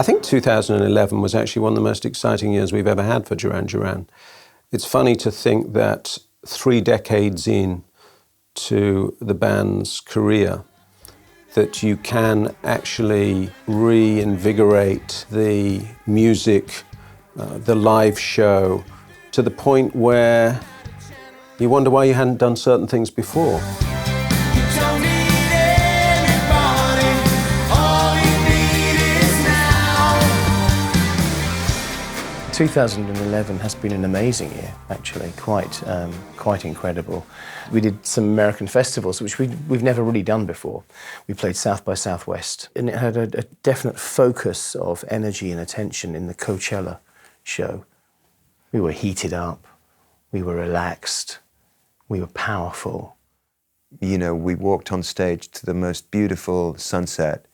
I think 2011 was actually one of the most exciting years we've ever had for Duran Duran. It's funny to think that 3 decades in to the band's career, that you can actually reinvigorate the music, the live show, to the point where you wonder why you hadn't done certain things before. 2011 has been an amazing year, actually, quite incredible. We did some American festivals, which we've never really done before. We played South by Southwest, and it had a definite focus of energy and attention in the Coachella show. We were heated up, we were relaxed, we were powerful. You know, we walked on stage to the most beautiful sunset.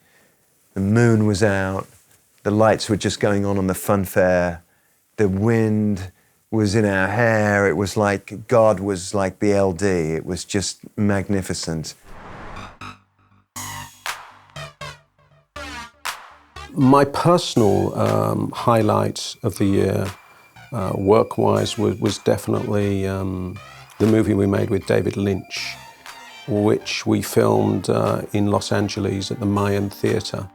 The moon was out, the lights were just going on the funfair. The wind was in our hair. It was like God was like the LD. It was just magnificent. My personal highlight of the year, work-wise, was definitely the movie we made with David Lynch, which we filmed in Los Angeles at the Mayan Theatre.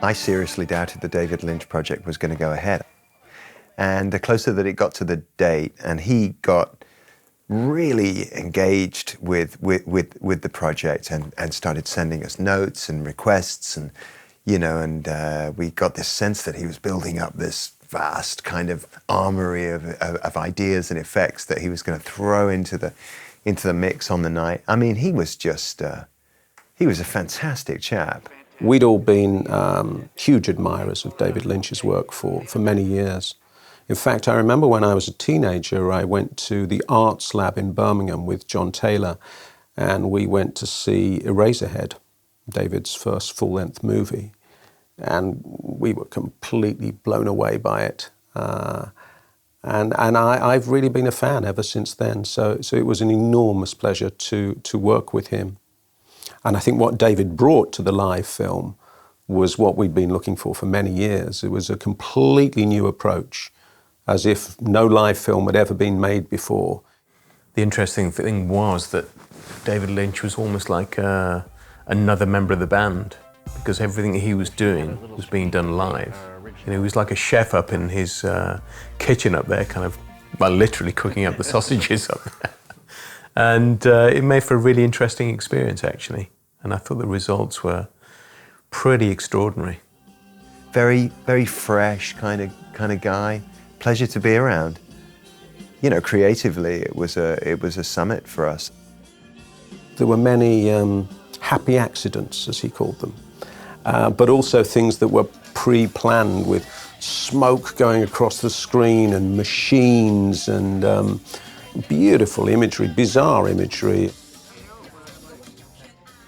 I seriously doubted the David Lynch project was going to go ahead. And the closer that it got to the date, and he got really engaged with the project and started sending us notes and requests, and we got this sense that he was building up this vast kind of armory of ideas and effects that he was going to throw into the mix on the night. I mean, he was a fantastic chap. We'd all been huge admirers of David Lynch's work for many years. In fact, I remember when I was a teenager, I went to the Arts Lab in Birmingham with John Taylor, and we went to see Eraserhead, David's first full-length movie. And we were completely blown away by it. And I've really been a fan ever since then. So it was an enormous pleasure to work with him. And I think what David brought to the live film was what we'd been looking for many years. It was a completely new approach, as if no live film had ever been made before. The interesting thing was that David Lynch was almost like another member of the band, because everything he was doing was being done live. You know, he was like a chef up in his kitchen up there, kind of, well, literally cooking up the sausages up there. And it made for a really interesting experience, actually. And I thought the results were pretty extraordinary. Very, very fresh kind of guy. Pleasure to be around. You know, creatively, it was a summit for us. There were many happy accidents, as he called them, but also things that were pre-planned, with smoke going across the screen and machines and beautiful imagery, bizarre imagery.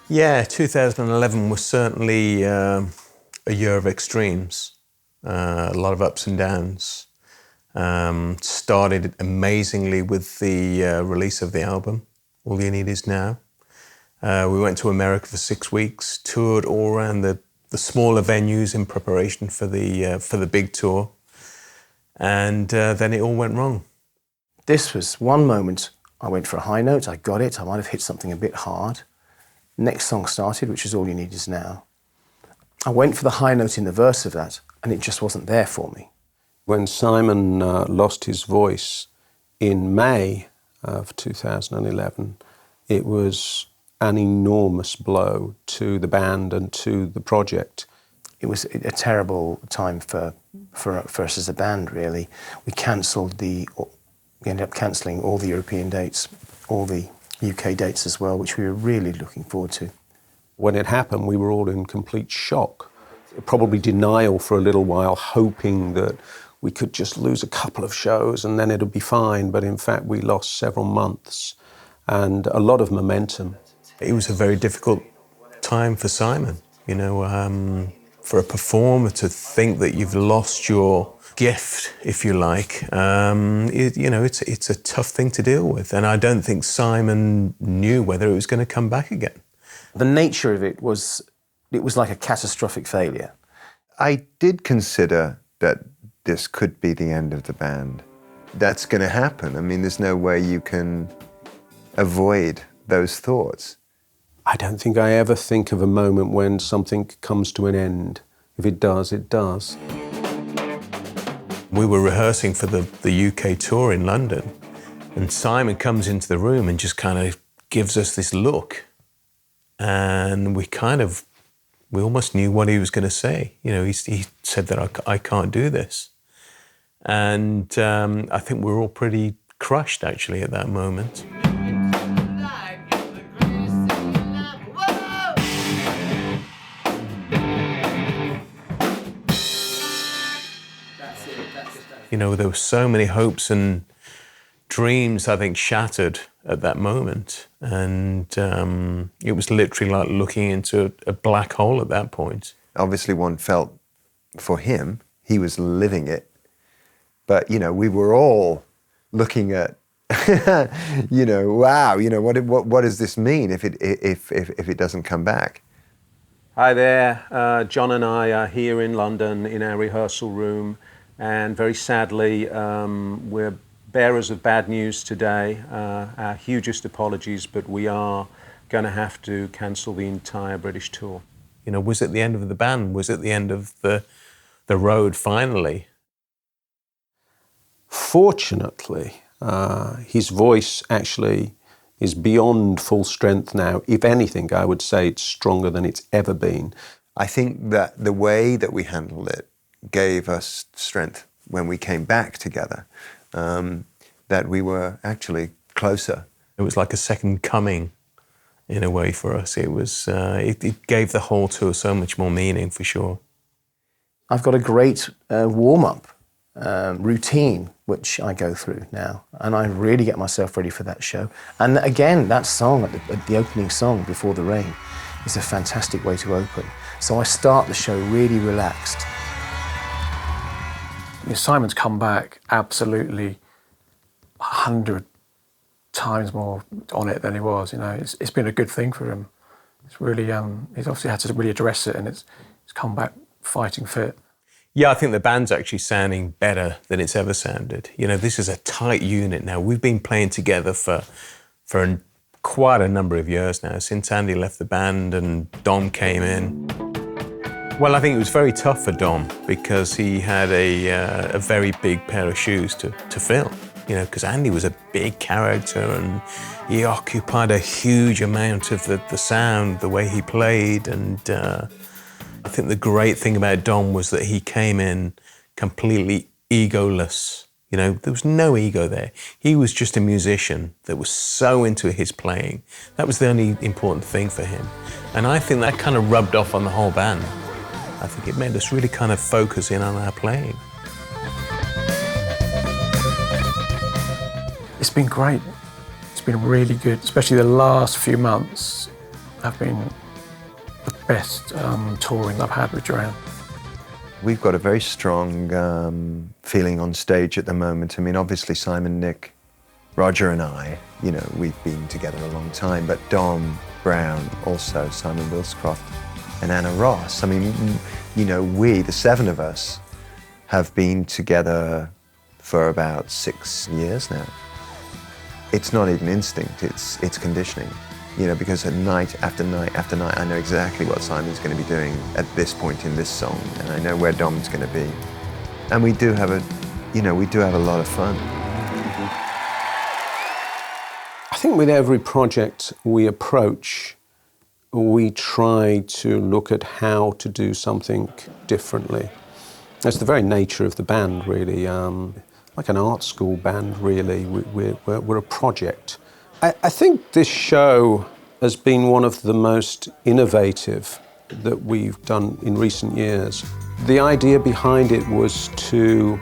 Yeah, 2011 was certainly a year of extremes, a lot of ups and downs. Started amazingly with the release of the album, All You Need Is Now. We went to America for 6 weeks, toured all around the smaller venues in preparation for the big tour, and then it all went wrong. This was one moment I went for a high note, I got it, I might have hit something a bit hard. Next song started, which is All You Need Is Now. I went for the high note in the verse of that, and it just wasn't there for me. When Simon lost his voice in May of 2011, it was an enormous blow to the band and to the project. It was a terrible time for us as a band, really. We ended up cancelling all the European dates, all the UK dates as well, which we were really looking forward to. When it happened, we were all in complete shock. Probably denial for a little while, hoping that we could just lose a couple of shows and then it'll be fine. But in fact, we lost several months and a lot of momentum. It was a very difficult time for Simon, you know, for a performer to think that you've lost your gift, if you like. It's a tough thing to deal with. And I don't think Simon knew whether it was going to come back again. The nature of it was It was like a catastrophic failure. I did consider that this could be the end of the band. That's going to happen. I mean, there's no way you can avoid those thoughts. I don't think I ever think of a moment when something comes to an end. If it does, it does. We were rehearsing for the UK tour in London, and Simon comes into the room and just kind of gives us this look. And we almost knew what he was going to say. You know, he said that I can't do this. And I think we were all pretty crushed, actually, at that moment. You know, there were so many hopes and dreams, I think, shattered at that moment. And it was literally like looking into a black hole at that point. Obviously, one felt for him, he was living it. But, you know, we were all looking at, you know, wow, you know, what does this mean if it doesn't come back? Hi there, John and I are here in London in our rehearsal room, and very sadly we're bearers of bad news today. Our hugest apologies, but we are going to have to cancel the entire British tour. You know, was it the end of the band? Was it the end of the road finally? Fortunately, his voice actually is beyond full strength now. If anything, I would say it's stronger than it's ever been. I think that the way that we handled it gave us strength when we came back together, that we were actually closer. It was like a second coming in a way for us. It was, it gave the whole tour so much more meaning, for sure. I've got a great warm-up routine, which I go through now, and I really get myself ready for that show. And again, that song, at the opening song, Before the Rain, is a fantastic way to open. So I start the show really relaxed. Simon's come back absolutely 100 times more on it than he was. You know, it's been a good thing for him. It's really he's obviously had to really address it, and it's come back fighting fit. Yeah, I think the band's actually sounding better than it's ever sounded. You know, this is a tight unit now. We've been playing together for quite a number of years now, since Andy left the band and Dom came in. Well, I think it was very tough for Dom because he had a very big pair of shoes to fill. You know, because Andy was a big character and he occupied a huge amount of the sound, the way he played. And I think the great thing about Dom was that he came in completely egoless. You know, there was no ego there. He was just a musician that was so into his playing. That was the only important thing for him. And I think that kind of rubbed off on the whole band. I think it made us really kind of focus in on our playing. It's been great. It's been really good, especially the last few months have been the best touring I've had with Duran. We've got a very strong feeling on stage at the moment. I mean, obviously Simon, Nick, Roger and I, you know, we've been together a long time, but Dom Brown, also Simon Wilscroft and Anna Ross. I mean, you know, we, the seven of us, have been together for about 6 years now. It's not even instinct, it's conditioning. You know, because night after night after night, I know exactly what Simon's going to be doing at this point in this song, and I know where Dom's going to be. And we do have a lot of fun. I think with every project we approach, we try to look at how to do something differently. That's the very nature of the band, really. Like an art school band, really. We're a project. I think this show has been one of the most innovative that we've done in recent years. The idea behind it was to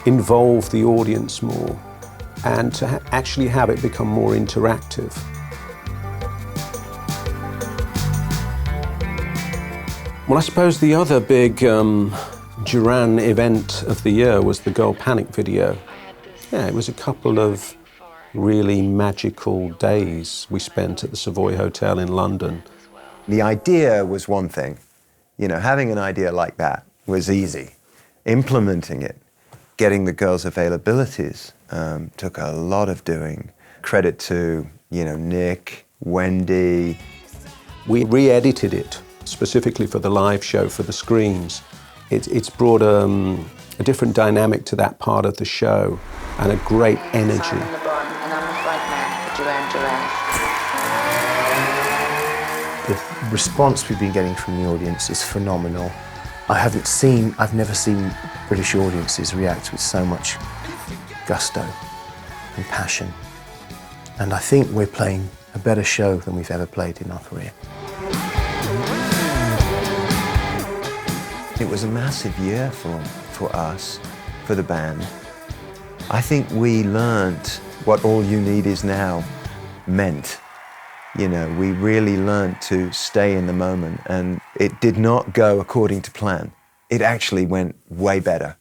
involve the audience more and to actually have it become more interactive. Well, I suppose the other big Duran event of the year was the Girl Panic video. Yeah, it was a couple of really magical days we spent at the Savoy Hotel in London. The idea was one thing, You know, having an idea like that was easy. Implementing it, getting the girls' availabilities took a lot of doing. Credit to, you know, Nick, Wendy. We re-edited it specifically for the live show, for the screens. It's brought a different dynamic to that part of the show and a great energy. I'm the Bond, and I'm the frontman for Duran Duran. The response we've been getting from the audience is phenomenal. I've never seen British audiences react with so much gusto and passion. And I think we're playing a better show than we've ever played in our career. It was a massive year for us, for the band. I think we learned what All You Need Is Now meant. You know, we really learned to stay in the moment, and it did not go according to plan. It actually went way better.